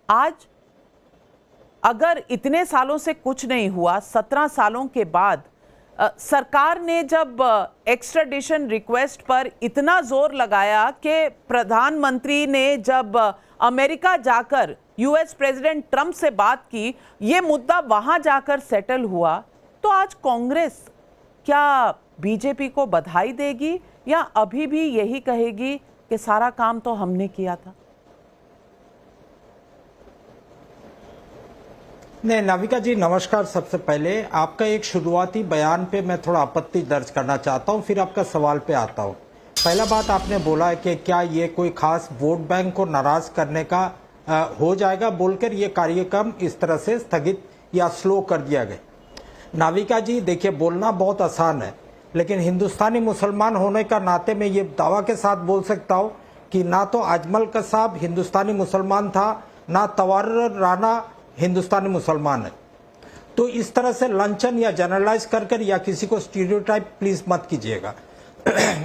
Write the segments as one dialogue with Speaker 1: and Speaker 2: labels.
Speaker 1: आज अगर इतने सालों से कुछ नहीं हुआ, 17 सालों के बाद सरकार ने जब एक्स्ट्राडिशन रिक्वेस्ट पर इतना जोर लगाया कि प्रधानमंत्री ने जब अमेरिका जाकर यूएस प्रेसिडेंट ट्रंप से बात की, ये मुद्दा वहां जाकर सेटल हुआ, तो आज कांग्रेस क्या बीजेपी को बधाई देगी या अभी भी यही कहेगी कि सारा काम तो हमने किया था?
Speaker 2: नहीं, नाविका जी नमस्कार। सबसे पहले आपका एक शुरुआती बयान पे मैं थोड़ा आपत्ति दर्ज करना चाहता हूं, फिर आपका सवाल पे आता हूं। पहला बात आपने बोला है कि क्या ये कोई खास वोट बैंक को नाराज करने का हो जाएगा बोलकर ये कार्यक्रम इस तरह से स्थगित या स्लो कर दिया गया। नाविका जी देखिए, बोलना बहुत आसान है, लेकिन हिंदुस्तानी मुसलमान होने का नाते मैं ये दावा के साथ बोल सकता हूँ कि ना तो अजमल कसाब हिंदुस्तानी मुसलमान था, ना तवार राना हिंदुस्तानी मुसलमान है। तो इस तरह से लंचन या जनरलाइज कर या किसी को स्टीरियोटाइप प्लीज मत कीजिएगा।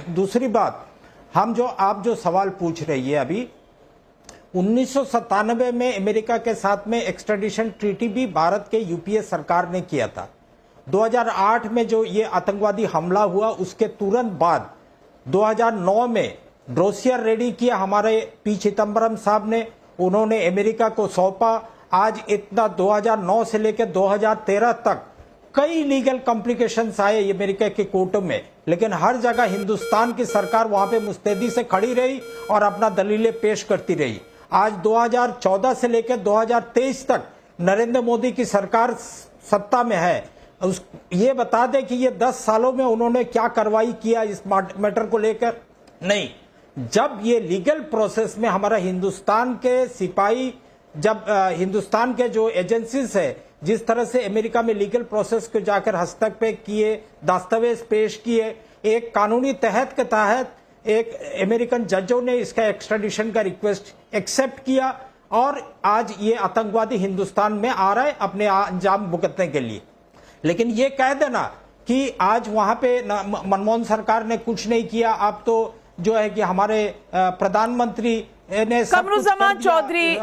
Speaker 2: दूसरी बात, आप जो सवाल पूछ रही है अभी, 1997 में अमेरिका के साथ में एक्स्ट्राडिशन ट्रीटी भी भारत के यूपीए सरकार ने किया था। 2008 में जो ये आतंकवादी हमला हुआ उसके तुरंत बाद 2009 में डोसियर रेडी किया हमारे पी चिदम्बरम साहब ने, उन्होंने अमेरिका को सौंपा। आज इतना 2009 से लेकर 2013 तक कई लीगल कॉम्प्लिकेशंस आए अमेरिका के कोर्टों में, लेकिन हर जगह हिंदुस्तान की सरकार वहां पे मुस्तैदी से खड़ी रही और अपना दलीलें पेश करती रही। आज 2014 से लेकर 2023 तक नरेंद्र मोदी की सरकार सत्ता में है। ये बता दें कि ये 10 सालों में उन्होंने क्या कार्रवाई किया इस मैटर को लेकर? नहीं। जब ये लीगल प्रोसेस में हमारा हिंदुस्तान के सिपाही, जब हिंदुस्तान के जो एजेंसीज है, जिस तरह से अमेरिका में लीगल प्रोसेस को जाकर हस्तक्षेप किए, दस्तावेज पेश किए, एक कानूनी तहत के तहत एक अमेरिकन जजों ने इसका एक्स्ट्राडिशन का रिक्वेस्ट एक्सेप्ट किया और आज ये आतंकवादी हिंदुस्तान में आ रहा है अपने अंजाम भुगतने के लिए। लेकिन ये कह देना कि आज वहां पे मनमोहन सरकार ने कुछ नहीं किया, अब तो जो है कि हमारे प्रधानमंत्री
Speaker 1: कमरुज़्ज़मान चौधरी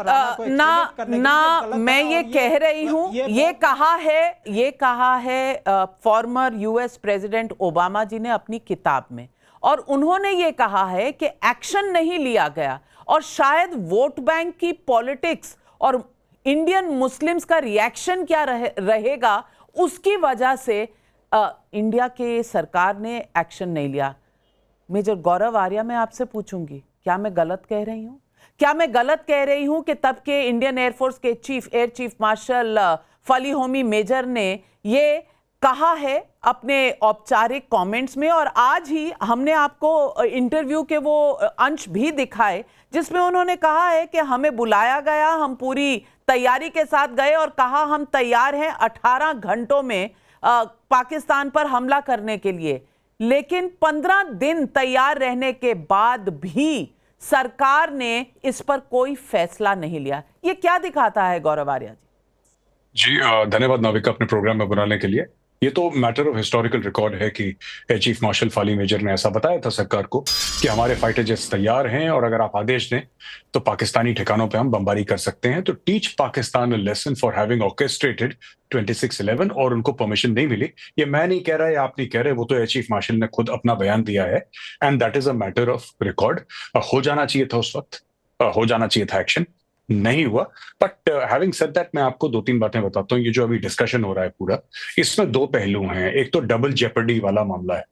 Speaker 1: मैं ये कह रही हूं, ये कहा है फॉर्मर यूएस प्रेसिडेंट ओबामा जी ने अपनी किताब में, और उन्होंने ये कहा है कि एक्शन नहीं लिया गया और शायद वोट बैंक की पॉलिटिक्स और इंडियन मुस्लिम्स का रिएक्शन क्या रहेगा उसकी वजह से इंडिया के सरकार ने एक्शन नहीं लिया। मेजर गौरव आर्या, मैं आपसे पूछूंगी, क्या मैं गलत कह रही हूं? क्या मैं गलत कह रही हूं कि तब के इंडियन एयरफोर्स के एयर चीफ मार्शल फली होमी मेजर ने ये कहा है अपने औपचारिक कमेंट्स में, और आज ही हमने आपको इंटरव्यू के वो अंश भी दिखाए जिसमें उन्होंने कहा है कि हमें बुलाया गया, हम पूरी तैयारी के साथ गए और कहा हम तैयार हैं 18 घंटों में पाकिस्तान पर हमला करने के लिए। लेकिन 15 दिन तैयार रहने के बाद भी सरकार ने इस पर कोई फैसला नहीं लिया। ये क्या दिखाता है गौरव आर्या जी?
Speaker 3: धन्यवाद नाविका अपने प्रोग्राम में बुलाने के लिए। ये तो मैटर ऑफ हिस्टोरिकल रिकॉर्ड है कि air chief marshal Fali Major ने ऐसा बताया था सरकार को कि हमारे फाइटर जेट्स तैयार हैं और अगर आप आदेश दें तो पाकिस्तानी ठिकानों पे हम बमबारी कर सकते हैं। तो teach Pakistan a lesson for having orchestrated 26/11, और उनको परमिशन नहीं मिली। ये मैं नहीं कह रहा, आप नहीं कह रहे, वो तो एयर चीफ मार्शल ने खुद अपना बयान दिया है, and that is a matter of record. हो जाना चाहिए था उस वक्त, हो जाना चाहिए था एक्शन, नहीं हुआ। बट हैविंग सेड दैट, मैं आपको 2-3 बातें बताता हूँ। ये जो अभी डिस्कशन हो रहा है पूरा, इसमें 2 पहलू हैं। एक तो डबल जेपर्डी वाला मामला है।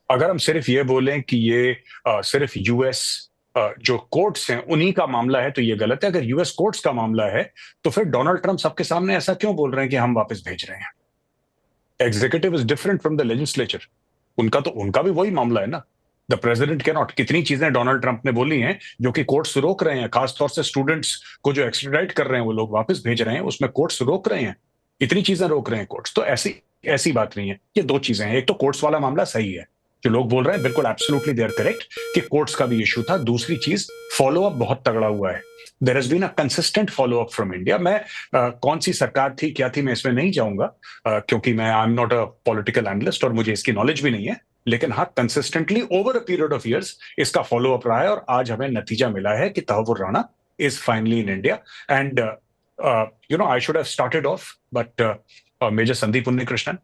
Speaker 3: अगर हम सिर्फ ये बोलें कि ये सिर्फ यूएस जो कोर्ट्स हैं उन्हीं का मामला है तो ये गलत है। अगर यूएस कोर्ट्स का मामला है तो फिर डोनाल्ड ट्रंप सबके सामने ऐसा क्यों बोल रहे हैं कि हम वापस भेज रहे हैं? Executive is different from the legislature. उनका भी वही मामला है ना। The president can not. कितनी चीजें डोनाल्ड ट्रंप ने बोली हैं जो कि कोर्ट्स रोक रहे हैं, खासतौर से स्टूडेंट्स को जो एक्सट्राडाइट कर रहे हैं वो लोग वापस भेज रहे हैं, उसमें कोर्ट्स रोक रहे हैं। इतनी चीजें रोक रहे हैं कोर्ट्स। तो ऐसी बात नहीं है। ये 2 चीजें हैं। एक तो कोर्ट्स वाला मामला सही है, जो लोग बोल रहे हैं बिल्कुल एब्सोल्युटली दे आर करेक्ट कि कोर्ट्स का भी इशू था। दूसरी चीज, फॉलो अप बहुत तगड़ा हुआ है। There has been a consistent follow up from India. मैं कौन सी सरकार थी क्या थी मैं इसमें नहीं जाऊंगा, क्योंकि मैं I am not a political analyst और मुझे इसकी नॉलेज भी नहीं है। लेकिन हाँ, consistently over a period of years इसका फॉलो अप रहा है और आज हमें नतीजा मिला है कि Tahawwur Rana is finally in India. And I should have started off, but Major Sandeep Unnikrishnan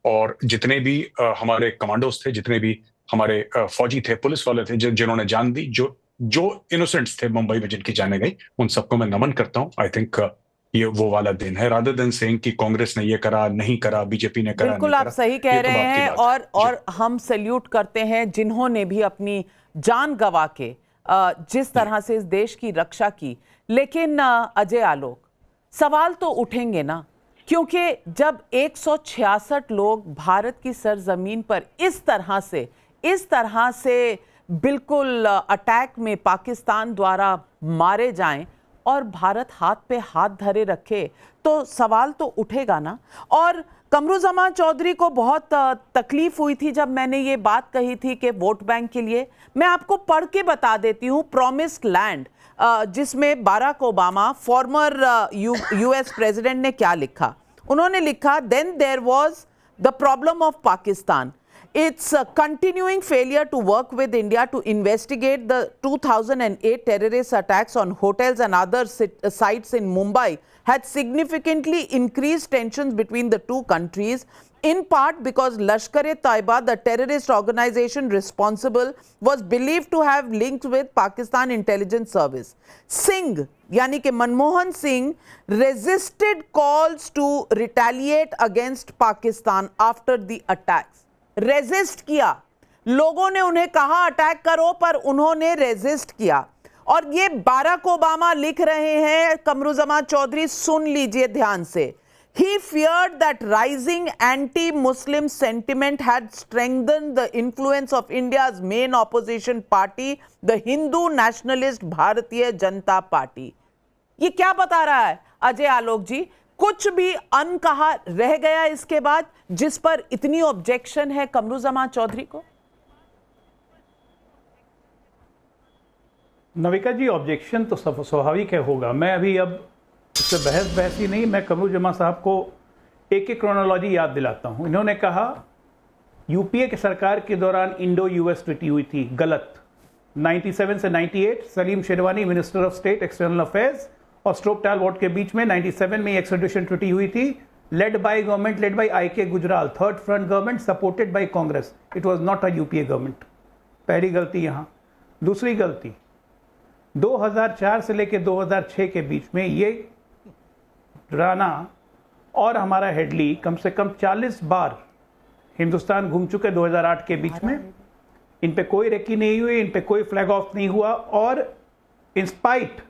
Speaker 3: और जितने भी हमारे कमांडोज थे, जितने भी हमारे फौजी थे, पुलिस वाले थे, जिन्होंने जान दी, जो इनोसेंट्स थे मुंबई में जिनकी जाने गई, उन सबको मैं नमन करता हूं। आई थिंक ये वो वाला दिन है, रादर देन सेइंग कि कांग्रेस ने ये करा, नहीं करा, बीजेपी ने करा,
Speaker 1: बिल्कुल आप सही कह रहे हैं। और हम सैल्यूट करते हैं जिन्होंने भी अपनी जान गंवा के जिस तरह से इस देश की रक्षा की। लेकिन अजय आलोक, सवाल तो उठेंगे ना, क्योंकि जब 166 लोग भारत की सरजमीन पर इस तरह से बिल्कुल अटैक में पाकिस्तान द्वारा मारे जाएं और भारत हाथ पे हाथ धरे रखे, तो सवाल तो उठेगा ना। और कमरुज़्ज़मान चौधरी को बहुत तकलीफ हुई थी जब मैंने ये बात कही थी कि वोट बैंक के लिए। मैं आपको पढ़ के बता देती हूँ प्रॉमिस्ड लैंड, जिसमें Barack Obama former US president ने क्या लिखा। उन्होंने लिखा, then there was the problem of Pakistan, its continuing failure to work with India to investigate the 2008 terrorist attacks on hotels and other sites in Mumbai had significantly increased tensions between the two countries, in part because Lashkar-e-Taiba, the terrorist organization responsible, was believed to have links with Pakistan intelligence service. Singh, यानी कि Manmohan Singh, resisted calls to retaliate against Pakistan after the attacks. Resist किया, लोगों ने उन्हें कहा attack करो, पर उन्होंने रेजिस्ट किया। और ये बाराक ओबामा लिख रहे हैं, कमरुज़्ज़मान चौधरी सुन लीजिए ध्यान से। He feared that rising anti-Muslim sentiment had strengthened the influence of India's main opposition party, the Hindu nationalist Bharatiya Janata party. ये क्या बता रहा है अजय आलोक जी? कुछ भी अनकहा रह गया इसके बाद, जिस पर इतनी ऑब्जेक्शन है कमरुज़्ज़मान चौधरी को?
Speaker 4: नविका जी, ऑब्जेक्शन तो स्वाभाविक है, होगा। मैं अभी अब इससे बहस ही नहीं, मैं कमरुज़्ज़मान साहब को एक क्रोनोलॉजी याद दिलाता हूं। इन्होंने कहा यूपीए की सरकार के दौरान इंडो यूएस ट्रीटी हुई थी, गलत। 97 से 98 Salim sherwani minister of state external affairs और स्ट्रोप टालबॉट के बीच में 97 में एक्सट्राडिशन ट्रीटी हुई थी, led by government, led by IK. Gujral, third front government, supported by Congress. It was not a UPA government. पहली गलती यहाँ। दूसरी गलती, 2004 से लेकर 2006 के बीच में ये राणा और हमारा हेडली कम से कम 40 बार हिंदुस्तान घूम चुके 2008 के बीच में। इन पे कोई रेकी नहीं हुई, इन पे कोई फ्लैग ऑफ नहीं हुआ। और इंस्पाइट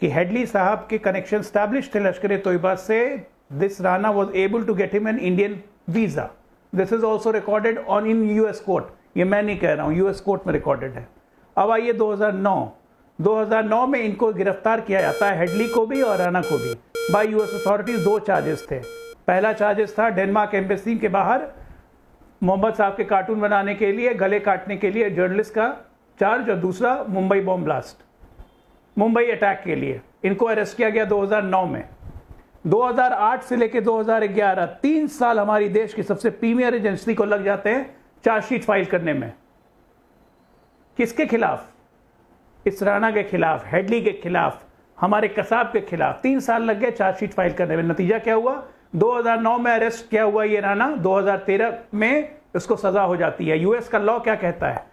Speaker 4: कि हेडली साहब के कनेक्शन स्टैब्लिश थे लश्कर-ए-तोयबा से, this Rana was able to get him an Indian visa. This is also recorded on in US court. ये मैं नहीं कह रहा हूँ, यूएस कोर्ट में रिकॉर्डेड है। अब आइए 2009 में इनको गिरफ्तार किया जाता है, हेडली को भी और राणा को भी, बाय यूएस अथॉरिटीज। 2 चार्जेस थे। पहला चार्जेस था डेनमार्क एम्बेसी के बाहर मोहम्मद साहब के कार्टून बनाने के लिए, गले काटने के लिए जर्नलिस्ट का चार्ज, और दूसरा Mumbai bomb blast, Mumbai attack के लिए। इनको अरेस्ट किया गया 2009 में। 2008 से लेकर 2011 3 साल हमारी देश की सबसे प्रीमियर एजेंसी को लग जाते हैं चार्जशीट फाइल करने में। किसके खिलाफ? इस राणा के खिलाफ, हेडली के खिलाफ, हमारे कसाब के खिलाफ 3 साल लग गए चार्जशीट फाइल करने में। नतीजा क्या हुआ? 2009 में अरेस्ट किया हुआ ये राणा, 2013 में उसको सजा हो जाती है। यूएस का लॉ क्या कहता है?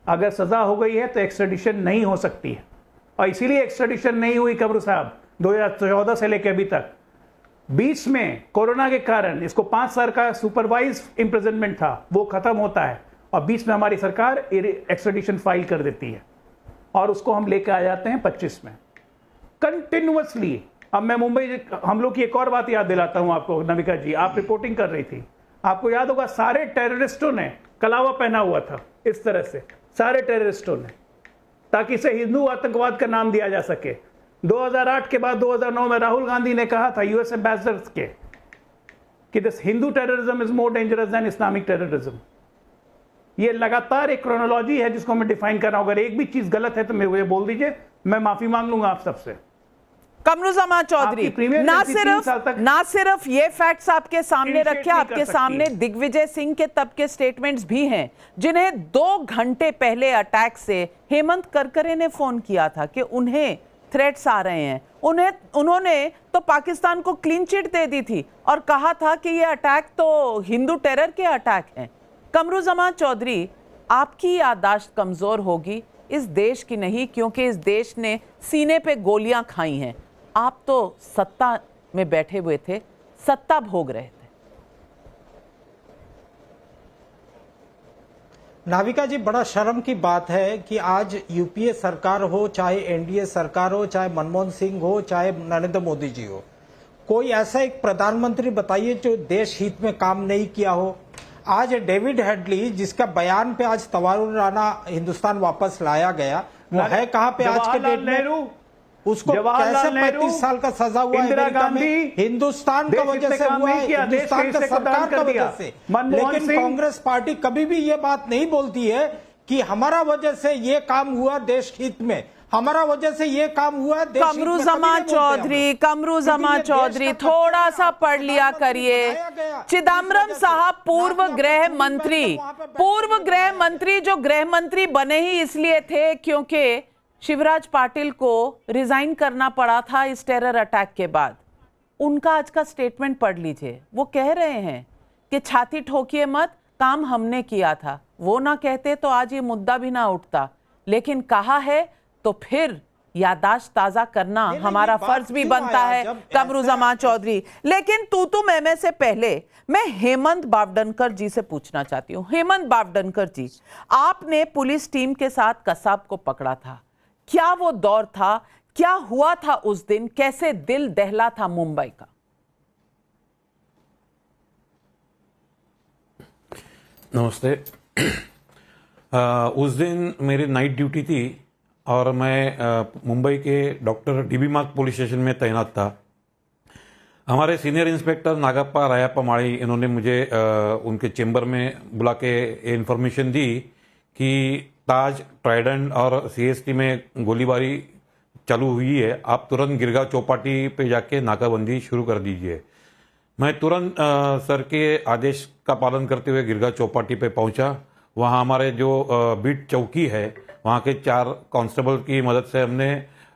Speaker 4: अगर सजा हो गई है तो एक्स्ट्रेडिशन नहीं हो सकती है, और इसीलिए एक्स्ट्रेडिशन नहीं हुई कमरू साहब 2014 से लेकर अभी तक। बीच में कोरोना के कारण इसको 5 साल का सुपरवाइज इम्प्रिजनमेंट था, वो खत्म होता है, और बीच में हमारी सरकार एक्स्ट्रेडिशन फाइल कर देती है और उसको हम लेकर आ जाते हैं 25 में कंटिन्यूअसली। अब मैं मुंबई, हम लोग की एक और बात याद दिलाता हूं आपको नविका जी, आप रिपोर्टिंग कर रही थी, आपको याद होगा सारे टेररिस्टों ने कलावा पहना हुआ था इस तरह से, सारे टेररिस्टों ने, ताकि इसे हिंदू आतंकवाद का नाम दिया जा सके। 2008 के बाद 2009 में राहुल गांधी ने कहा था यूएस एम्बेसडर्स के कि this Hindu terrorism is more dangerous than Islamic terrorism. ये लगातार एक क्रोनोलॉजी है जिसको मैं डिफाइन कर रहा हूं। अगर एक भी चीज गलत है तो मुझे बोल दीजिए, मैं माफी मांग लूंगा आप सबसे।
Speaker 1: कमरुज़्ज़मान चौधरी ना सिर्फ ये फैक्ट्स आपके सामने रखे, आपके सामने दिग्विजय सिंह के तब के स्टेटमेंट्स भी हैं, जिन्हें 2 घंटे पहले अटैक से हेमंत करकरे ने फोन किया था कि उन्हें थ्रेट्स आ रहे हैं। उन्होंने तो पाकिस्तान को क्लीन चिट दे दी थी और कहा था कि ये अटैक तो हिंदू टेरर के अटैक हैं। कमरुज़्ज़मान चौधरी, आपकी याददाश्त कमज़ोर होगी, इस देश की नहीं, क्योंकि इस देश ने सीने पे गोलियां खाई हैं। आप तो सत्ता में बैठे हुए थे, सत्ता भोग रहे थे।
Speaker 2: नाविका जी, बड़ा शर्म की बात है कि आज यूपीए सरकार हो, चाहे एनडीए सरकार हो, चाहे मनमोहन सिंह हो, चाहे नरेंद्र मोदी जी हो, कोई ऐसा एक प्रधानमंत्री बताइए जो देश हित में काम नहीं किया हो। आज डेविड हेडली, जिसका बयान पे आज तवारुराना हिंदुस्तान वापस लाया गया, वो है कहाँ पे आज के डेट में? उसको कैसे 35 साल का सजा हुआ
Speaker 4: इंदिरा
Speaker 2: अमेरिका में?
Speaker 4: गांधी
Speaker 2: हिंदुस्तान का वजह से हुआ है, हिंदुस्तान का सरकार का वजह से। लेकिन कांग्रेस पार्टी कभी भी ये बात नहीं बोलती है कि हमारा वजह से ये काम हुआ देश हित में, हमारा वजह से ये काम हुआ देश हित में।
Speaker 1: कमरुज़्ज़मान चौधरी थोड़ा सा पढ़ लिया करिए। चिदम्बरम साहब पूर्व गृह मंत्री जो गृह मंत्री बने ही इसलिए थे क्योंकि शिवराज पाटिल को रिजाइन करना पड़ा था इस टेरर अटैक के बाद। उनका आज का स्टेटमेंट पढ़ लीजिए। वो कह रहे हैं कि छाती ठोकिए मत, काम हमने किया था। वो ना कहते तो आज ये मुद्दा भी ना उठता, लेकिन कहा है तो फिर यादाश्त ताजा करना हमारा फर्ज भी बनता है कमरुज़्ज़मान चौधरी। लेकिन तू मैं से पहले मैं हेमंत बावडनकर जी से पूछना चाहती हूँ। हेमंत बावडनकर जी, आपने पुलिस टीम के साथ कसाब को पकड़ा था, क्या वो दौर था? क्या हुआ था उस दिन? कैसे दिल दहला था मुंबई का?
Speaker 5: नमस्ते। उस दिन मेरी नाइट ड्यूटी थी और मैं मुंबई के डॉक्टर डीबी मार्ग पुलिस स्टेशन में तैनात था। हमारे सीनियर इंस्पेक्टर नागप्पा रायप्पा माड़ी, इन्होंने मुझे उनके चेंबर में बुला के इन्फॉर्मेशन दी कि ताज, ट्राइडेंट और सीएसटी में गोलीबारी चालू हुई है, आप तुरंत गिरगांव चौपाटी पे जाके नाकाबंदी शुरू कर दीजिए। मैं तुरंत सर के आदेश का पालन करते हुए गिरगांव चौपाटी पे पहुंचा। वहां हमारे जो बीट चौकी है, वहां के 4 कांस्टेबल की मदद से हमने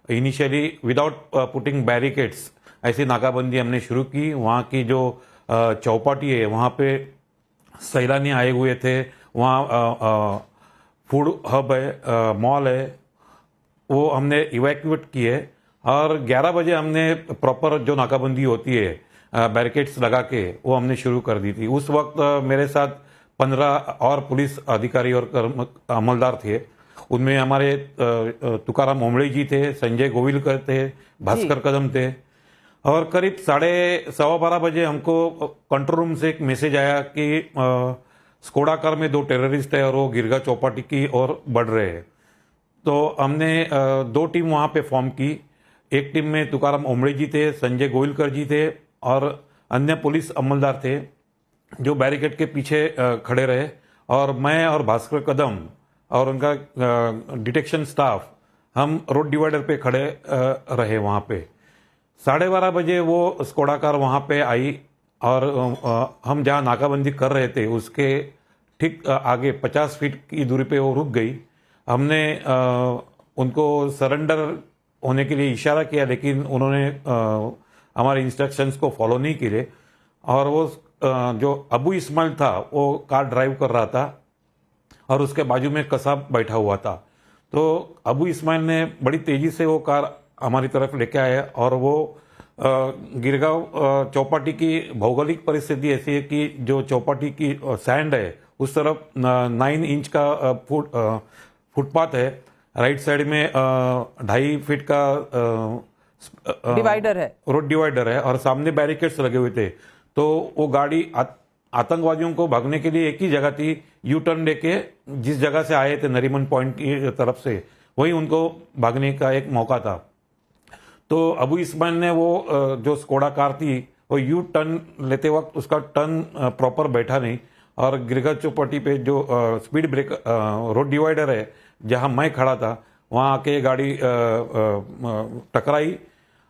Speaker 5: इनिशियली विदाउट पुटिंग बैरिकेड्स ऐसी नाकाबंदी हमने शुरू की। वहां की जो चौपाटी है, वहां पे सैलानी आए हुए थे, वहाँ फूड हब है, मॉल है, वो हमने इवैक्यूएट किए और 11 बजे हमने प्रॉपर जो नाकाबंदी होती है बैरिकेड्स लगा के वो हमने शुरू कर दी थी। उस वक्त मेरे साथ 15 और पुलिस अधिकारी और अमलदार थे। उनमें हमारे तुकाराम ओमड़े जी थे, संजय गोविलकर थे, भास्कर कदम थे। और करीब 12:15 बजे हमको कंट्रोल रूम से एक मैसेज आया कि स्कोडा कार में 2 टेररिस्ट है और वो गिरगांव चौपाटी की ओर बढ़ रहे हैं। तो हमने 2 टीम वहां पे फॉर्म की। एक टीम में तुकाराम ओमड़े जी थे, संजय गोविलकर जी थे और अन्य पुलिस अमलदार थे जो बैरिकेड के पीछे खड़े रहे, और मैं और भास्कर कदम और उनका डिटेक्शन स्टाफ हम रोड डिवाइडर पे खड़े रहे वहां पे। 12:30 बजे वो स्कोडा कार वहां पे आई और हम जहां नाकाबंदी कर रहे थे उसके ठीक आगे 50 फीट की दूरी पे वो रुक गई। हमने उनको सरेंडर होने के लिए इशारा किया, लेकिन उन्होंने हमारे इंस्ट्रक्शंस को फॉलो नहीं किए और वो जो अबू इस्माइल था वो कार ड्राइव कर रहा था और उसके बाजू में कसाब बैठा हुआ था। तो अबू इस्माइल ने बड़ी तेजी से वो कार हमारी तरफ लेके आया और वो गिरगांव चौपाटी की भौगोलिक परिस्थिति ऐसी है कि जो चौपाटी की सैंड है उस तरफ 9 इंच का फुटपाथ है, राइट साइड में 2.5 फीट का
Speaker 1: डिवाइडर है,
Speaker 5: रोड डिवाइडर है और सामने बैरिकेड्स लगे हुए थे। तो वो गाड़ी आतंकवादियों को भागने के लिए एक ही जगह थी, यू टर्न लेके जिस जगह से आए थे नरीमन पॉइंट की तरफ से, वही उनको भागने का एक मौका था। तो अबू इस्माइल ने वो जो स्कोडा कार थी वो यू टर्न लेते वक्त उसका टर्न प्रॉपर बैठा नहीं और गिरगांव चौपाटी पे जो स्पीड ब्रेक रोड डिवाइडर है जहां मैं खड़ा था वहां आके गाड़ी टकराई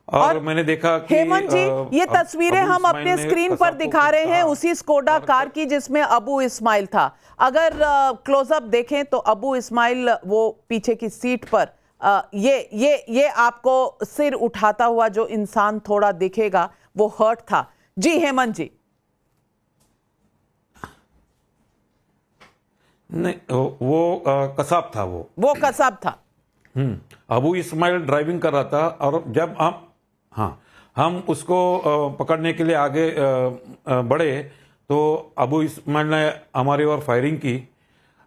Speaker 5: और मैंने देखा कि
Speaker 1: हेमंत जी ये तस्वीरें हम अपने स्क्रीन पर दिखा रहे हैं उसी स्कोडा कार की जिसमें अबू इस्माइल था। अगर क्लोजअप देखें तो अबू इस्माइल वो पीछे की सीट पर ये आपको सिर उठाता हुआ जो इंसान थोड़ा दिखेगा वो हर्ट था। जी हेमंत जी।
Speaker 5: नहीं, वो कसाब था। वो
Speaker 1: कसाब था।
Speaker 5: अबू इस्माइल ड्राइविंग कर रहा था और जब हम उसको पकड़ने के लिए आगे बढ़े तो अबू इस्माइल ने हमारी ओर फायरिंग की।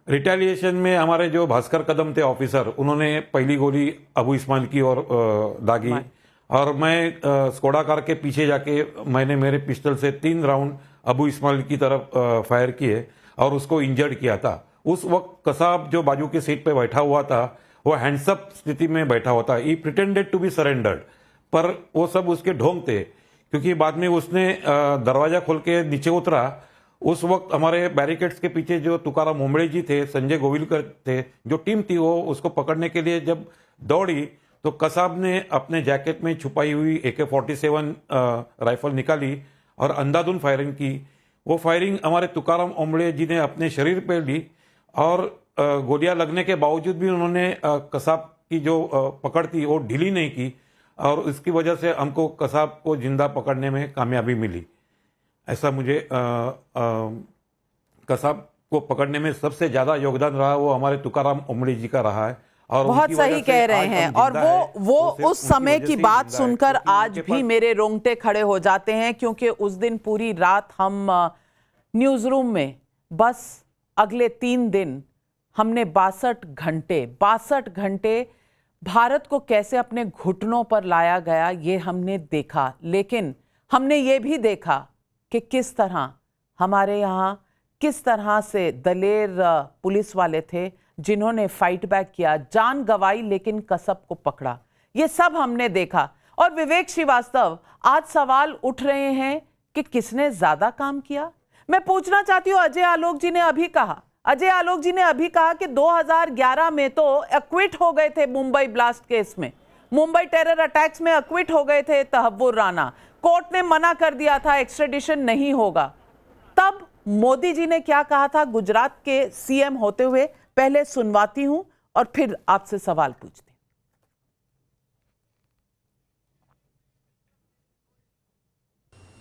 Speaker 5: रिटेलिएशन में हमारे जो भास्कर कदम थे ऑफिसर, उन्होंने पहली गोली अबू इस्माइल की ओर दागी और मैं स्कोडा कार के पीछे जाके मैंने मेरे पिस्टल से 3 राउंड अबू इस्माइल की तरफ फायर किए और उसको इंजर्ड किया था। उस वक्त कसाब जो बाजू के सीट पे बैठा हुआ था वो हैंड्सअप स्थिति में बैठा हुआ था। ही प्रिटेंडेड टू बी सरेंडर्ड, पर वो सब उसके ढोंग थे, क्योंकि बाद में उसने दरवाजा खोल के नीचे उतरा। उस वक्त हमारे बैरिकेड्स के पीछे जो तुकाराम ओंबळे जी थे, संजय गोविलकर थे, जो टीम थी वो उसको पकड़ने के लिए जब दौड़ी तो कसाब ने अपने जैकेट में छुपाई हुई AK-47 राइफल निकाली और अंधाधुंध फायरिंग की। वो फायरिंग हमारे तुकाराम ओंबळे जी ने अपने शरीर पर ली और गोलियां लगने के बावजूद भी उन्होंने कसाब की जो पकड़ थी वो ढीली नहीं की और इसकी वजह से हमको कसाब को जिंदा पकड़ने में कामयाबी मिली। ऐसा मुझे कसाब को पकड़ने में सबसे ज्यादा योगदान रहा वो हमारे तुकाराम ओंबळे जी का रहा है। और
Speaker 1: बहुत सही कह रहे हैं। और वो उस समय की बात सुनकर आज भी मेरे रोंगटे खड़े हो जाते हैं, क्योंकि उस दिन पूरी रात हम न्यूज रूम में बस अगले 3 दिन हमने 62 घंटे भारत को कैसे अपने घुटनों पर लाया गया ये हमने देखा। लेकिन हमने ये भी देखा कि किस तरह हमारे यहाँ किस तरह से दलेर पुलिस वाले थे जिन्होंने फाइट बैक किया, जान गंवाई लेकिन कसब को पकड़ा। ये सब हमने देखा। और विवेक श्रीवास्तव, आज सवाल उठ रहे हैं कि किसने ज्यादा काम किया। मैं पूछना चाहती हूँ, अजय आलोक जी ने अभी कहा कि 2011 में तो एक्विट हो गए थे मुंबई ब्लास्ट केस में, मुंबई टेरर अटैक्स में एक्विट हो गए थे तहव्वुर राना। कोर्ट ने मना कर दिया था, एक्स्ट्रेडिशन नहीं होगा। तब मोदी जी ने क्या कहा था गुजरात के सीएम होते हुए? पहले सुनवाती हूं और फिर आपसे सवाल पूछती हूं।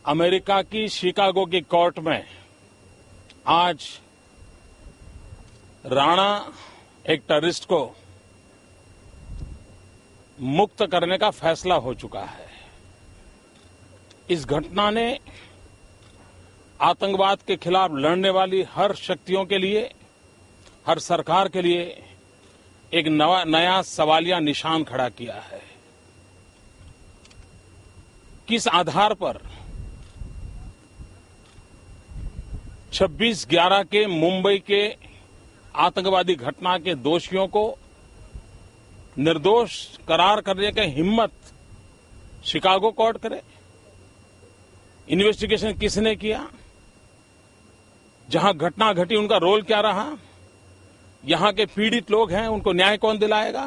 Speaker 6: अमेरिका की शिकागो की कोर्ट में आज राणा एक टेररिस्ट को मुक्त करने का फैसला हो चुका है। इस घटना ने आतंकवाद के खिलाफ लड़ने वाली हर शक्तियों के लिए, हर सरकार के लिए एक नया सवालिया निशान खड़ा किया है। किस आधार पर 26/11 के मुंबई के आतंकवादी घटना के दोषियों को निर्दोष करार करने की हिम्मत शिकागो कोर्ट करे? इन्वेस्टिगेशन किसने किया? जहां घटना घटी उनका रोल क्या रहा? यहां के पीड़ित लोग हैं, उनको न्याय कौन दिलाएगा?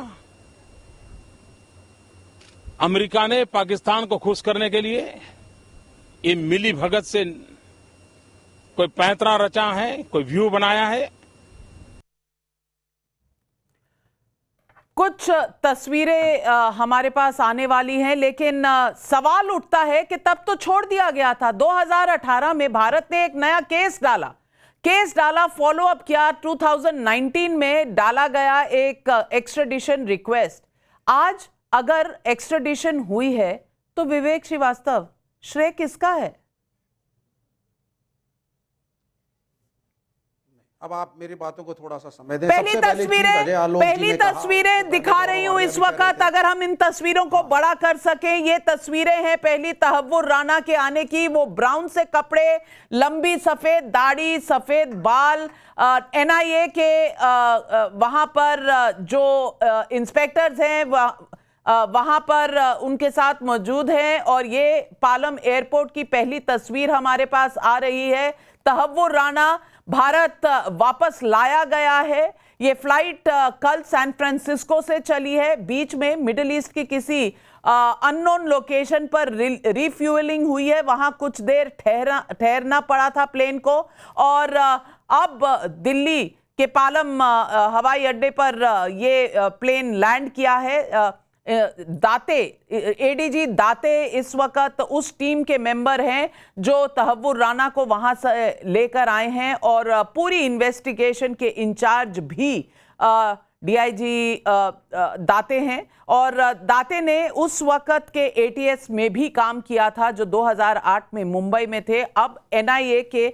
Speaker 6: अमेरिका ने पाकिस्तान को खुश करने के लिए ये मिली भगत से कोई पैंतरा रचा है, कोई व्यू बनाया है?
Speaker 1: कुछ तस्वीरें हमारे पास आने वाली हैं, लेकिन सवाल उठता है कि तब तो छोड़ दिया गया था। 2018 में भारत ने एक नया केस डाला, फॉलो अप किया। 2019 में डाला गया एक एक्स्ट्रेडिशन रिक्वेस्ट। आज अगर एक्स्ट्रेडिशन हुई है तो विवेक श्रीवास्तव, श्रेय किसका है?
Speaker 7: अब आप मेरी बातों को थोड़ा सा समय दें।
Speaker 1: पहली तस्वीरें दिखा रही हूं इस वक्त। अगर हम इन तस्वीरों को बड़ा कर सकें, ये तस्वीरें हैं पहली तहव्वुर राणा के आने की। वो ब्राउन से कपड़े, लंबी सफेद दाढ़ी, सफेद बाल, NIA के वहां पर जो इंस्पेक्टर्स हैं वहां पर उनके साथ मौजूद हैं। और ये पालम एयरपोर्ट की पहली तस्वीर हमारे पास आ रही है। तहव्वुर राणा भारत वापस लाया गया है। ये फ्लाइट कल सैन फ्रांसिस्को से चली है। बीच में मिडिल ईस्ट की किसी अननोन लोकेशन पर रिफ्यूलिंग हुई है, वहां कुछ देर ठहरना पड़ा था प्लेन को। और अब दिल्ली के पालम हवाई अड्डे पर ये प्लेन लैंड किया है। दाते, एडीजी दाते इस वक्त उस टीम के मेंबर हैं जो तहव्वुर राना को वहां से लेकर आए हैं और पूरी इन्वेस्टिगेशन के इंचार्ज भी डीआईजी दाते हैं। और दाते ने उस वक्त के एटीएस में भी काम किया था जो 2008 में मुंबई में थे। अब एनआईए के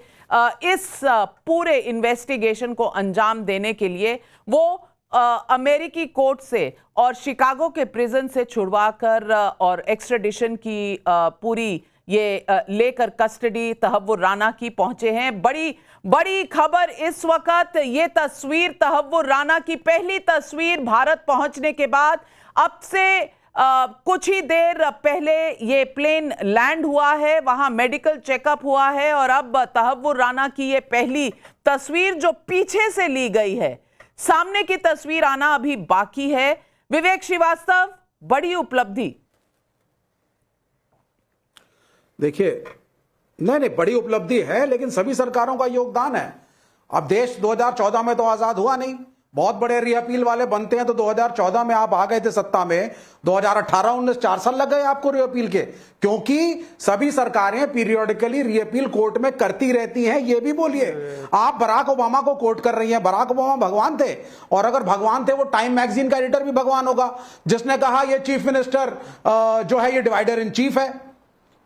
Speaker 1: इस पूरे इन्वेस्टिगेशन को अंजाम देने के लिए वो अमेरिकी कोर्ट से और शिकागो के प्रिजन से छुड़वाकर और एक्स्ट्रेडिशन की पूरी ये लेकर कस्टडी तहव्वुर राना की पहुंचे हैं। बड़ी खबर इस वक्त, ये तस्वीर तहव्वुर राना की पहली तस्वीर भारत पहुंचने के बाद। अब से कुछ ही देर पहले ये प्लेन लैंड हुआ है, वहां मेडिकल चेकअप हुआ है और अब तहव्वुर राना की ये पहली तस्वीर जो पीछे से ली गई है, सामने की तस्वीर आना अभी बाकी है। विवेक श्रीवास्तव, बड़ी उपलब्धि।
Speaker 7: देखिए, नहीं बड़ी उपलब्धि है, लेकिन सभी सरकारों का योगदान है। अब देश 2014 में तो आजाद हुआ नहीं, बहुत बड़े रीअपील वाले बनते हैं तो 2014 में आप आ गए थे सत्ता में, 2018-19 4 साल लग गए आपको रीअपील के, क्योंकि सभी सरकारें पीरियोडिकली रीअपील कोर्ट में करती रहती हैं। ये भी बोलिए, आप बराक ओबामा को कोर्ट कर रही हैं। बराक ओबामा भगवान थे, और अगर भगवान थे वो टाइम मैगजीन का एडिटर भी भगवान होगा जिसने कहा ये चीफ मिनिस्टर जो है ये डिवाइडर इन चीफ है।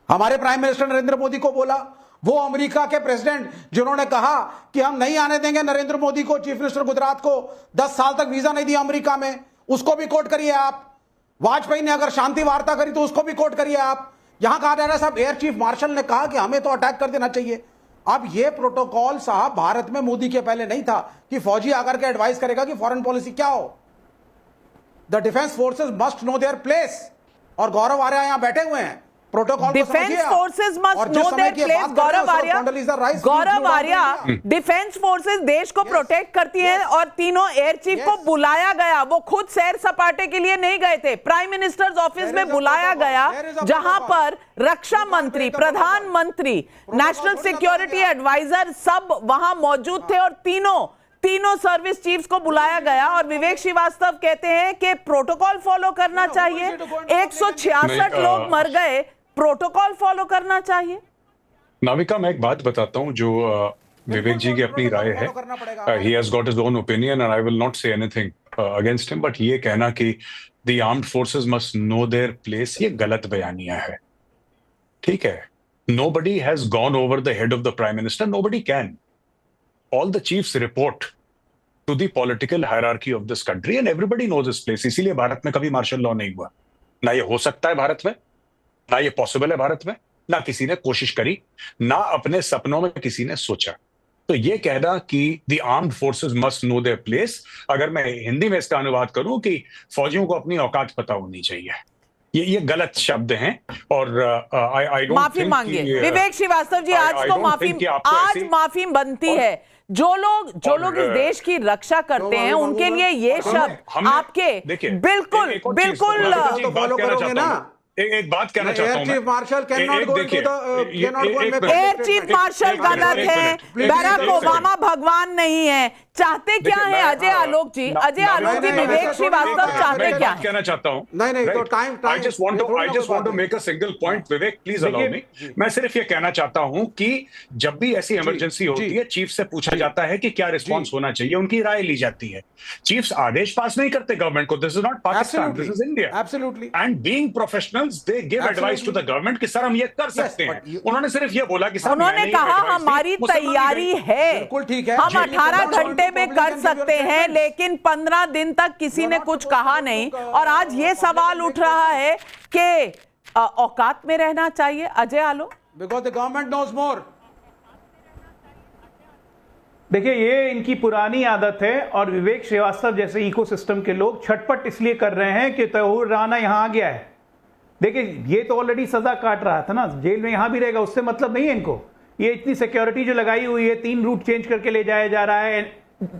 Speaker 7: हमारे प्राइम मिनिस्टर नरेंद्र मोदी को बोला, वो अमेरिका के प्रेसिडेंट जिन्होंने कहा कि हम नहीं आने देंगे नरेंद्र मोदी को, चीफ मिनिस्टर गुजरात को 10 साल तक वीजा नहीं दिया अमेरिका में, उसको भी कोर्ट करिए आप। वाजपेयी ने अगर शांति वार्ता करी तो उसको भी कोर्ट करिए आप। यहां कहा जा रहा है साहब एयर चीफ मार्शल ने कहा कि हमें तो अटैक कर देना चाहिए। अब ये प्रोटोकॉल साहब भारत में मोदी के पहले नहीं था कि फौजी आकर के एडवाइस करेगा कि फॉरेन पॉलिसी क्या हो। The defence forces must know their place, और गौरव आर्या यहां बैठे हुए हैं। Protocol
Speaker 1: defence forces must know their place. Gaurav Arya, defence forces देश को प्रोटेक्ट करती है और तीनों एयर चीफ को बुलाया गया। वो खुद सैर सपाटे के लिए नहीं गए थे, प्राइम मिनिस्टर्स ऑफिस में बुलाया गया जहां पर रक्षा मंत्री, प्रधानमंत्री, नेशनल सिक्योरिटी एडवाइजर सब वहां मौजूद थे और तीनों सर्विस चीफ्स को बुलाया गया। और विवेक श्रीवास्तव कहते हैं कि प्रोटोकॉल फॉलो करना चाहिए। 166 लोग मर गए, प्रोटोकॉल फॉलो करना चाहिए।
Speaker 3: नाविका, मैं एक बात बताता हूं जो विवेक जी की अपनी राय है। He has got his own opinion and I will not say anything against him, but ये कहना कि the armed forces must know their place, ये गलत बयानिया है। ठीक है, nobody has gone over the head of the prime minister, nobody can. All the chiefs report to the political hierarchy of this country and everybody knows his place. इसीलिए भारत में कभी martial law नहीं हुआ, ना ये हो सकता है भारत में, ना ये पॉसिबल है भारत में, ना किसी ने कोशिश करी, ना अपने सपनों में किसी ने सोचा। तो ये कहना कि the armed forces must know their place, अगर मैं हिंदी में इसका अनुवाद करूं कि फौजियों को अपनी औकात पता होनी चाहिए, ये गलत शब्द हैं। और आई डोंट
Speaker 1: माफी मांगिए विवेक श्रीवास्तव जी, आज तो माफी बनती है। जो लोग इस देश की रक्षा करते हैं उनके लिए ये शब्द आपके बिल्कुल
Speaker 7: फॉलो करोगे ना।
Speaker 3: एक बात कहना चाहता हूं,
Speaker 7: chief marshal can not go into the
Speaker 1: air chief martial गलत है, बराक ओबामा भगवान नहीं है। चाहते क्या है अजय आलोक जी? अजय आलोक जी, विवेक श्रीवास्तव चाहते क्या है?
Speaker 3: कहना चाहता हूं,
Speaker 7: नहीं तो time
Speaker 3: I just want to make a single point. Vivek please allow me. मैं सिर्फ ये कहना चाहता हूं कि जब भी ऐसी इमरजेंसी होती है, चीफ से पूछा जाता है कि क्या रिस्पॉन्स होना चाहिए, उनकी राय ली जाती है। चीफ्स आदेश पास नहीं करते गवर्नमेंट को। This is not Pakistan, this is India.
Speaker 7: Absolutely.
Speaker 3: And being professionals they give advice to the government कि सर हम ये कर सकते हैं। उन्होंने सिर्फ ये बोला कि सर
Speaker 1: उन्होंने कहा हमारी तैयारी है,
Speaker 7: बिल्कुल ठीक है,
Speaker 1: हम 18 घंटे में कर सकते हैं, लेकिन 15 दिन तक किसी ने कुछ कहा नहीं। और आज ये सवाल उठ रहा है कि औकात में रहना चाहिए अजय आलो,
Speaker 7: because the government knows more.
Speaker 4: देखिए, ये इनकी पुरानी आदत है और विवेक श्रीवास्तव जैसे इकोसिस्टम के लोग छटपट इसलिए कर रहे हैं कि तहव्वुर राना यहां आ गया है। देखिए, ये तो ऑलरेडी सजा काट रहा था ना, जेल में यहां भी रहेगा, उससे मतलब नहीं है इनको। ये इतनी सिक्योरिटी जो लगाई हुई है, 3 रूट चेंज करके ले जाया जा रहा है,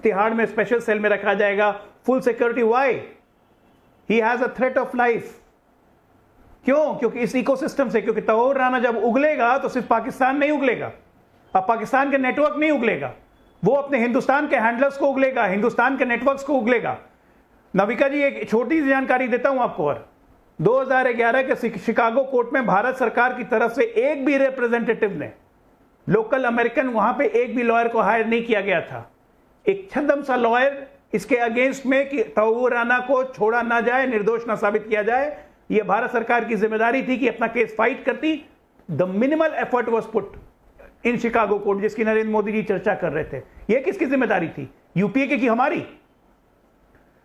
Speaker 4: तिहाड़ में स्पेशल सेल में रखा जाएगा, full security. Why? He has a threat of life. क्यों? क्योंकि इस इकोसिस्टम से, क्योंकि तहव्वुर राना जब उगलेगा तो सिर्फ पाकिस्तान नहीं उगलेगा, अब पाकिस्तान के नेटवर्क नहीं उगलेगा, वो अपने हिंदुस्तान के हैंडलर्स को उगलेगा, हिंदुस्तान के नेटवर्क्स को उगलेगा। नविका जी, एक छोटी सी जानकारी देता हूं आपको। और 2011 के शिकागो कोर्ट में भारत सरकार की तरफ से एक भी रिप्रेजेंटेटिव ने, लोकल अमेरिकन, वहां पे एक भी लॉयर को हायर नहीं किया गया था। एक छद्म सा लॉयर इसके अगेंस्ट में कि तहव्वुर राना को छोड़ा ना जाए, निर्दोष ना साबित किया जाए, यह भारत सरकार की जिम्मेदारी थी कि अपना केस फाइट करती। The minimal effort was put in Chicago court, जिसकी नरेंद्र मोदी जी चर्चा कर रहे थे। यह किसकी जिम्मेदारी थी? यूपीए की हमारी?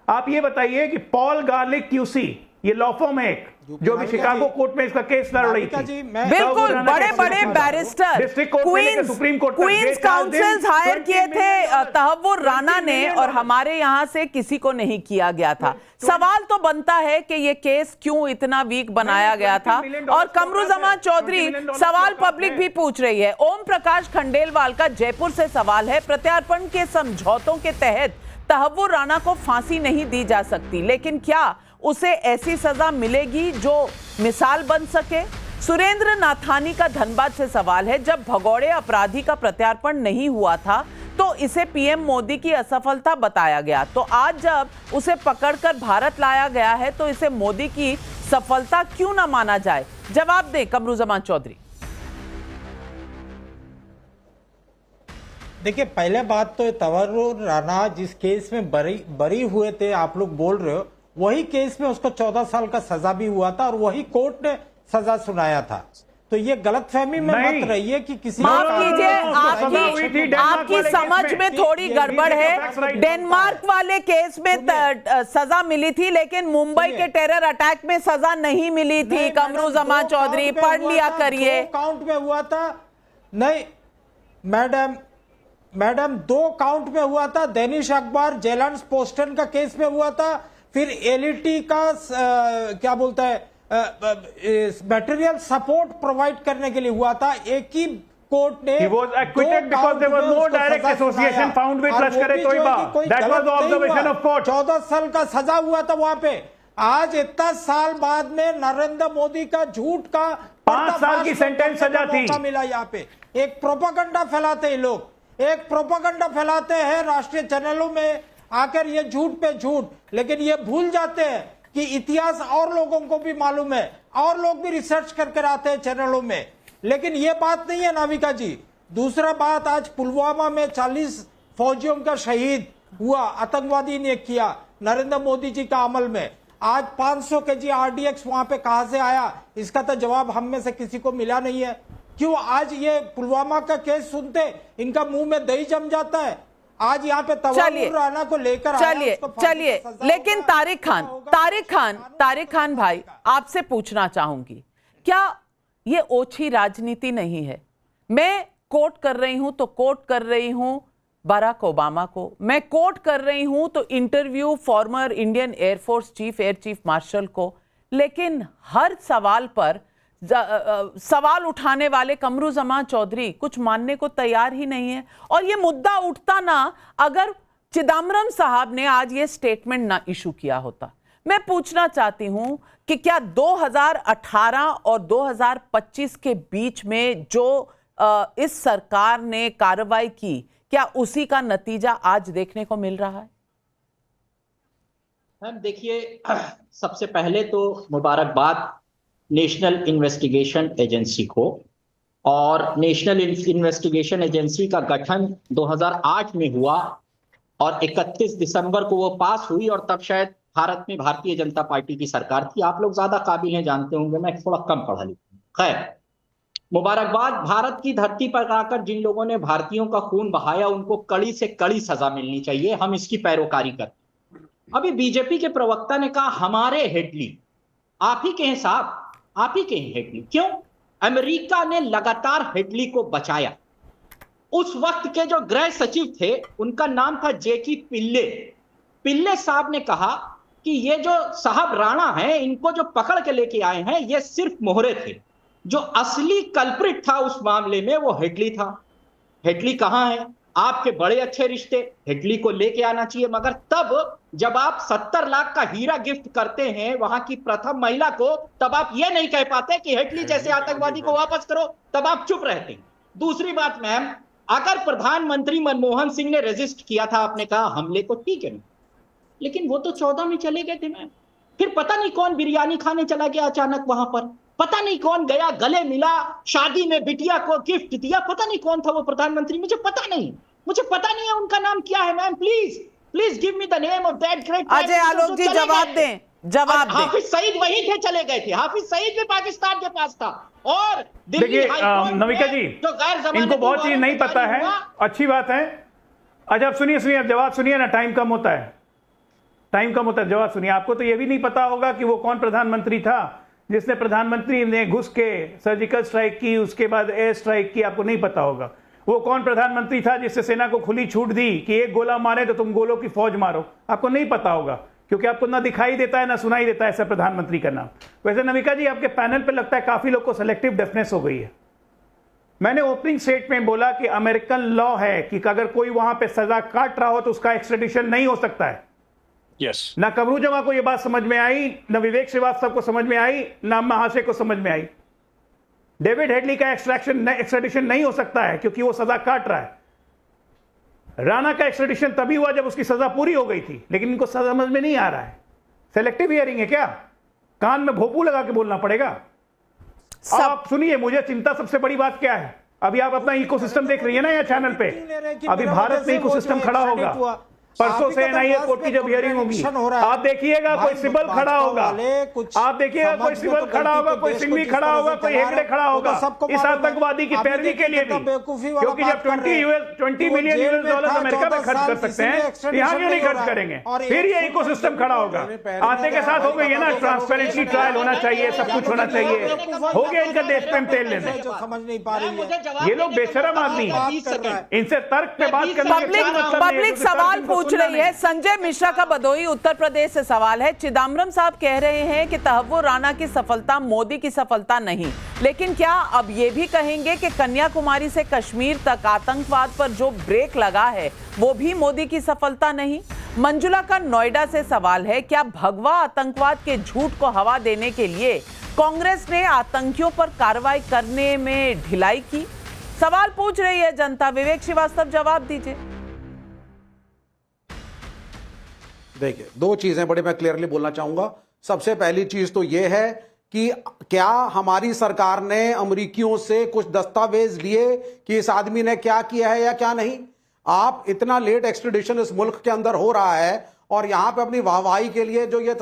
Speaker 4: आप ये बताइए कि पॉल गार्लिक क्यूसी, ये लॉ फर्म है एक, जो भी शिकागो कोर्ट में इसका केस लड़ रही थी।
Speaker 1: बिल्कुल, बड़े बड़े बैरिस्टर क्वींस काउंसिल्स हायर किए थे तहव्वुर राणा ने, और हमारे यहां से किसी को नहीं किया गया था। सवाल तो बनता है कि ये केस क्यों इतना वीक बनाया गया था। और कमरुज़्ज़मान चौधरी, सवाल पब्लिक भी पूछ रही है। ओम प्रकाश खंडेलवाल का जयपुर से सवाल है, प्रत्यार्पण के समझौतों के तहत तहव्वुर राणा को फांसी नहीं दी जा सकती, लेकिन क्या उसे ऐसी सजा मिलेगी जो मिसाल बन सके? सुरेंद्र नाथानी का धनबाद से सवाल है, जब भगौड़े अपराधी का प्रत्यार्पण नहीं हुआ था तो इसे पीएम मोदी की असफलता बताया गया, तो आज जब उसे पकड़कर भारत लाया गया है तो इसे मोदी की सफलता क्यों ना माना जाए? जवाब दें कमरुज़्ज़मान चौधरी।
Speaker 2: देखिए, पहले बात तो तहव्वुर राणा जिस केस में बरी हुए थे, आप लोग बोल रहे हो, वही केस में उसको 14 साल का सजा भी हुआ था और वही कोर्ट ने सजा सुनाया था। तो ये गलतफहमी में मत रहिए कि किसी
Speaker 1: माफ कीजिए, आपकी समझ में थोड़ी गड़बड़ है। डेनमार्क वाले केस में सजा मिली थी, लेकिन मुंबई के टेरर अटैक में सजा नहीं मिली थी। कमरुज़्ज़मान चौधरी, पढ़ लिया करिए।
Speaker 2: काउंट में हुआ था। नहीं मैडम 2 काउंट में हुआ था। डेनिश अखबार जेलंस पोस्टन का केस में हुआ था, फिर एलईटी का क्या बोलता है मटेरियल सपोर्ट प्रोवाइड करने के लिए हुआ था। एक ही कोर्ट ने
Speaker 4: He was acquitted because there was no direct association found with लश्कर-ए-तोयबा. That was the observation of court.
Speaker 2: 14 साल का सजा हुआ था वहां पे। आज इतना साल बाद में नरेंद्र मोदी का झूठ का
Speaker 4: 5 साल की सेंटेंस सजा थी।
Speaker 2: मिला यहाँ पे। एक प्रोपेगेंडा फैलाते हैं लोग, एक प्रोपेगेंडा फैलाते हैं राष्ट्रीय चैनलों में आकर, ये झूठ पे झूठ, लेकिन ये भूल जाते हैं कि इतिहास और लोगों को भी मालूम है, और लोग भी रिसर्च करके आते हैं चैनलों में। लेकिन ये बात नहीं है नाविका जी। दूसरा बात, आज पुलवामा में 40 फौजियों का शहीद हुआ, आतंकवादी ने किया नरेंद्र मोदी जी का अमल में। आज 500 kg RDX वहां पे कहां से आया, इसका तो जवाब हम में से किसी को मिला नहीं है। क्यों आज ये पुलवामा का केस सुनते इनका मुंह में दही जम जाता है? आज यहाँ पे तहव्वुर राणा को लेकर
Speaker 1: चलिए, लेकिन तारिक खान भाई, आपसे पूछना चाहूंगी, क्या ये ओछी राजनीति नहीं है? मैं कोट कर रही हूं तो कोट कर रही हूं बराक ओबामा को, मैं कोट कर रही हूं तो interview former Indian air force chief air chief martial को, लेकिन हर सवाल पर सवाल उठाने वाले कमरुज़्ज़मान चौधरी कुछ मानने को तैयार ही नहीं है। और ये मुद्दा उठता ना अगर चिदम्बरम साहब ने आज ये स्टेटमेंट ना इशू किया होता। मैं पूछना चाहती हूं कि क्या 2018 और 2025 के बीच में जो इस सरकार ने कार्रवाई की, क्या उसी का नतीजा आज देखने को मिल रहा है?
Speaker 8: मैम देखिए, सबसे पहले तो मुबारकबाद नेशनल इन्वेस्टिगेशन एजेंसी को, और नेशनल इन्वेस्टिगेशन एजेंसी का गठन 2008 में हुआ और 31 दिसंबर को वो पास हुई, और तब शायद भारत में भारतीय जनता पार्टी की सरकार थी। आप लोग ज्यादा काबिल हैं, जानते होंगे, मैं थोड़ा कम पढ़ा लिखा हूं। खैर, मुबारकबाद, भारत की धरती पर आकर जिन लोगों ने भारतीयों का खून बहाया उनको कड़ी से कड़ी सजा मिलनी चाहिए। हम इसकी पैरोकारी करते हैं। अभी बीजेपी के प्रवक्ता ने कहा हमारे हेडली, आप ही के हैं साहब, आप ही के हैं हेडली। क्यों? अमेरिका ने लगातार हेडली को बचाया। उस वक्त के जो गृह सचिव थे उनका नाम था जेकी पिल्ले। पिल्ले साहब ने कहा कि ये जो साहब राणा हैं, इनको जो पकड़ के लेके आए हैं ये सिर्फ मोहरे थे, जो असली कल्प्रिट था उस मामले में वो हेडली था। हेडली कहां है? आपके बड़े अच्छे रिश्ते, हेडली को लेके आना चाहिए। मगर तब जब आप 70 लाख का हीरा गिफ्ट करते हैं वहां की प्रथम महिला को, तब आप ये नहीं कह पाते कि हेडली जैसे आतंकवादी को वापस करो, तब आप चुप रहते हैं। दूसरी बात मैम, अगर प्रधानमंत्री मनमोहन सिंह ने रेजिस्ट किया था, आपने कहा हमले को, ठीक है, लेकिन वो तो 14 में चले गए थे मैम। फिर पता नहीं कौन बिरयानी खाने चला गया अचानक वहां पर, पता नहीं कौन गया, गले मिला, शादी में बिटिया को गिफ्ट दिया, पता नहीं कौन था वो प्रधानमंत्री, मुझे पता नहीं है उनका नाम क्या है ma'am. Please give me the name of that great.
Speaker 1: Ajay Alok ji जवाब दें।
Speaker 8: हाफिज सईद वही थे, चले गए थे। हाफिज सईद भी पाकिस्तान के पास था। और
Speaker 4: देखिए नविका जी, इनको बहुत चीज नहीं पता है, अच्छी बात है। अच्छा, अब सुनिए, अब जवाब सुनिए ना, टाइम कम होता है, जवाब सुनिए। आपको तो ये भी नहीं पता होगा कि वो कौन प्रधानमंत्री था जिसने प्रधानमंत्री ने घुस के सर्जिकल स्ट्राइक की, उसके बाद एयर स्ट्राइक की, आपको नहीं पता होगा। वो कौन प्रधानमंत्री था जिससे सेना को खुली छूट दी कि एक गोला मारे तो तुम गोलों की फौज मारो, आपको नहीं पता होगा, क्योंकि आपको ना दिखाई देता है ना सुनाई देता है ऐसा प्रधानमंत्री का नाम। वैसे नविका जी, आपके पैनल पे लगता है काफी लोग को सेलेक्टिव डेफनेस हो गई है। मैंने ओपनिंग स्टेट में बोला कि अमेरिकन लॉ है कि अगर कोई वहां पे सजा काट रहा हो तो उसका एक्सट्रेडिशन नहीं हो सकता है।
Speaker 3: यस।
Speaker 4: ना कमरू जमा को यह बात समझ में आई, ना विवेक श्रीवास्तव को समझ में आई, ना महाशय को समझ में आई। डेविड हेडली का एक्सट्रेडिशन नहीं हो सकता है क्योंकि वो सजा काट रहा है। राणा का एक्सट्रेडिशन तभी हुआ जब उसकी सजा पूरी हो गई थी, लेकिन इनको सजा समझ में नहीं आ रहा है। सेलेक्टिव हियरिंग है क्या? कान में भोपू लगा के बोलना पड़ेगा। अब आप सुनिए, मुझे चिंता सबसे बड़ी बात क्या है, अभी आप अपना इकोसिस्टम देख रही है ना यहाँ चैनल पे, अभी भारत में इकोसिस्टम खड़ा होगा। परसों से एनआईए कोर्ट की जब हियरिंग होगी, आप देखिएगा कोई सिब्बल खड़ा होगा, आप देखिएगा कोई सिब्बल खड़ा होगा, कोई सिंघवी खड़ा होगा, कोई हेगड़े खड़ा होगा, इस आतंकवादी की पैरवी के लिए भी। क्योंकि जब 20 मिलियन यूएस डॉलर अमेरिका में खर्च कर सकते हैं, यहाँ क्यों नहीं खर्च करेंगे? फिर ये इकोसिस्टम खड़ा होगा। आते के साथ हो गई है ना, ट्रांसपेरेंसी ट्रायल होना चाहिए, सब कुछ होना चाहिए, हो गया इनका देश पे तेल लेने।
Speaker 2: समझ नहीं पा रही है
Speaker 4: ये लोग बेशरम आदमी, इनसे तर्क पे बात करने।
Speaker 1: पब्लिक सवाल पूछ रही है। संजय मिश्रा का भदोही उत्तर प्रदेश से सवाल है। चिदम्बरम साहब कह रहे हैं कि तहव्वुर राणा की सफलता मोदी की सफलता नहीं, लेकिन क्या अब ये भी कहेंगे कि कन्याकुमारी से कश्मीर तक आतंकवाद पर जो ब्रेक लगा है वो भी मोदी की सफलता नहीं? मंजुला का नोएडा से सवाल है, क्या भगवा आतंकवाद के झूठ को हवा देने के लिए कांग्रेस ने आतंकियों पर कार्रवाई करने में ढिलाई की? सवाल पूछ रही है जनता। विवेक श्रीवास्तव जवाब दीजिए।
Speaker 7: देखिए, दो चीजें बड़े मैं क्लियरली बोलना चाहूंगा। सबसे पहली चीज तो यह है कि क्या हमारी सरकार ने अमेरिकियों से कुछ दस्तावेज लिए कि इस आदमी ने क्या किया है या क्या नहीं? आप इतना लेट एक्सट्रेडिशन इस मुल्क के अंदर हो रहा है और यहां पे अपनी वाहवाही के लिए जो ये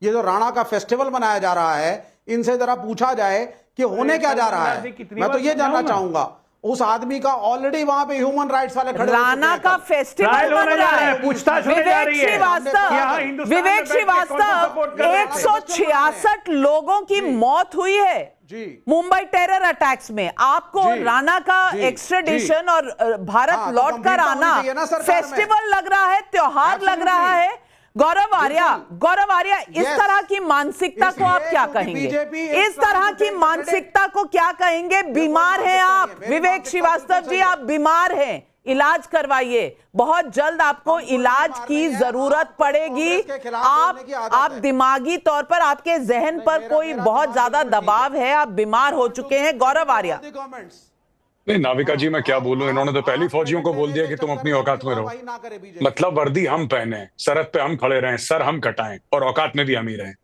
Speaker 7: जो राणा का फेस्टिवल मनाया जा रहा है, इनसे जरा पूछा जाए कि होने क्या जा रहा है। मैं तो ये जानना चाहूंगा, उस आदमी का ऑलरेडी वहां पे ह्यूमन राइट्स वाले खड़े
Speaker 1: राणा का फेस्टिवल बन रहा है।
Speaker 4: पूछताछ होने जा रही है।
Speaker 1: विवेक श्रीवास्तव 166 लोगों की मौत हुई है मुंबई टेरर अटैक्स में। आपको राणा का एक्सट्रेडिशन और भारत लौट कर आना फेस्टिवल लग रहा है, त्योहार लग रहा है। गौरव आर्या, इस तरह की मानसिकता को आप क्या कहेंगे? इस तरह की मानसिकता को क्या कहेंगे? बीमार हैं आप विवेक श्रीवास्तव जी, आप बीमार हैं, इलाज करवाइए। बहुत जल्द आपको इलाज की जरूरत पड़ेगी। आप दिमागी तौर पर, आपके जहन पर कोई बहुत ज्यादा दबाव है, आप बीमार हो चुके हैं। गौरव आर्या।
Speaker 3: नहीं नाविका जी, मैं क्या बोलूं, इन्होंने तो पहली फौजियों को बोल दिया कि तुम अपनी औकात में रहो। मतलब वर्दी हम पहने, सरहद पे हम खड़े रहें, सर हम कटाएं और औकात में भी हम ही रहें।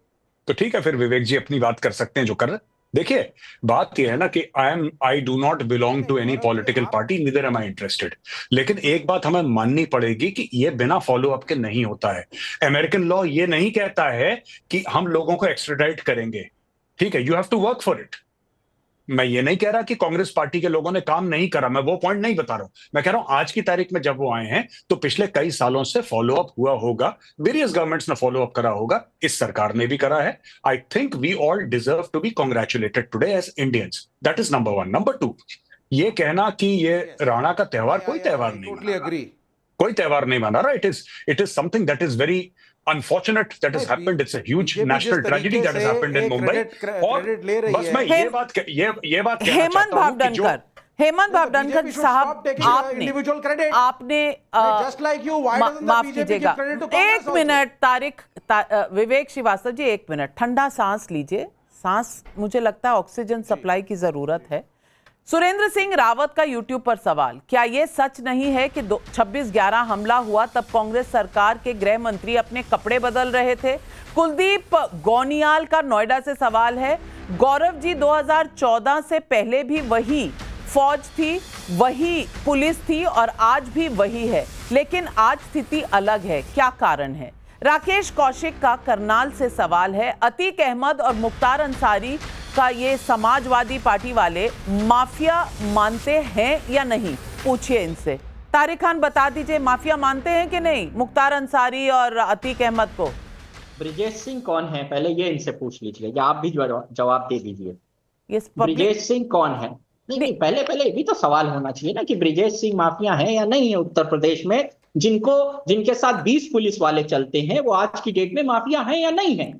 Speaker 3: तो ठीक है, फिर विवेक जी अपनी बात कर सकते हैं जो कर रहे। देखिए, बात यह है ना कि I do not belong to any political party, neither am I interested. लेकिन एक बात हमें माननी पड़ेगी कि यह बिना फॉलो अप के नहीं होता है। अमेरिकन लॉ ये नहीं कहता है कि हम लोगों को एक्स्ट्राडाइट करेंगे, ठीक है, you have to work for it. मैं ये नहीं कह रहा कि कांग्रेस पार्टी के लोगों ने काम नहीं करा, मैं वो पॉइंट नहीं बता रहा हूं। मैं कह रहा हूं आज की तारीख में जब वो आए हैं तो पिछले कई सालों से फॉलो अप हुआ होगा, वेरियस गवर्नमेंट्स ने फॉलो अप करा होगा, इस सरकार ने भी करा है। I think we all deserve to be congratulated today as Indians. That is number 1। Number 2, ये कहना कि ये राणा का त्योहार, कोई त्योहार नहीं, कोई त्योहार नहीं मना रहा। It is something that is very unfortunate that has happened. It's a huge national tragedy that has happened in Mumbai. और बस मैं ये बात
Speaker 1: हेमंत भावडनकर साहब, आपने माफ कीजिएगा, 1 मिनट विवेक श्रीवास्तव जी, 1 मिनट ठंडा सांस लीजिए। सांस, मुझे लगता है ऑक्सीजन सप्लाई की जरूरत है। सुरेंद्र सिंह रावत का यूट्यूब पर सवाल, क्या यह सच नहीं है कि 26/11 हमला हुआ तब कांग्रेस सरकार के गृह मंत्री अपने कपड़े बदल रहे थे? कुलदीप गोनियाल का नोएडा से सवाल है, गौरव जी 2014 से पहले भी वही फौज थी, वही पुलिस थी और आज भी वही है, लेकिन आज स्थिति अलग है, क्या कारण है? राकेश कौशिक का करनाल से सवाल है, अतीक अहमद और मुख्तार अंसारी का ये समाजवादी पार्टी वाले माफिया मानते हैं या नहीं, पूछिए इनसे। तारिक खान बता दीजिए, माफिया मानते हैं कि नहीं मुख्तार अंसारी और अतीक अहमद को?
Speaker 8: ब्रिजेश सिंह कौन है, पहले ये इनसे पूछ लीजिए या आप भी जवाब दे दीजिए।
Speaker 1: ये
Speaker 8: ब्रिजेश सिंह कौन है? नहीं, पहले ये भी तो सवाल होना चाहिए ना कि ब्रिजेश सिंह माफिया है या नहीं है उत्तर प्रदेश में, जिनके साथ 20 पुलिस वाले चलते हैं, वो आज की डेट में माफिया हैं या नहीं है?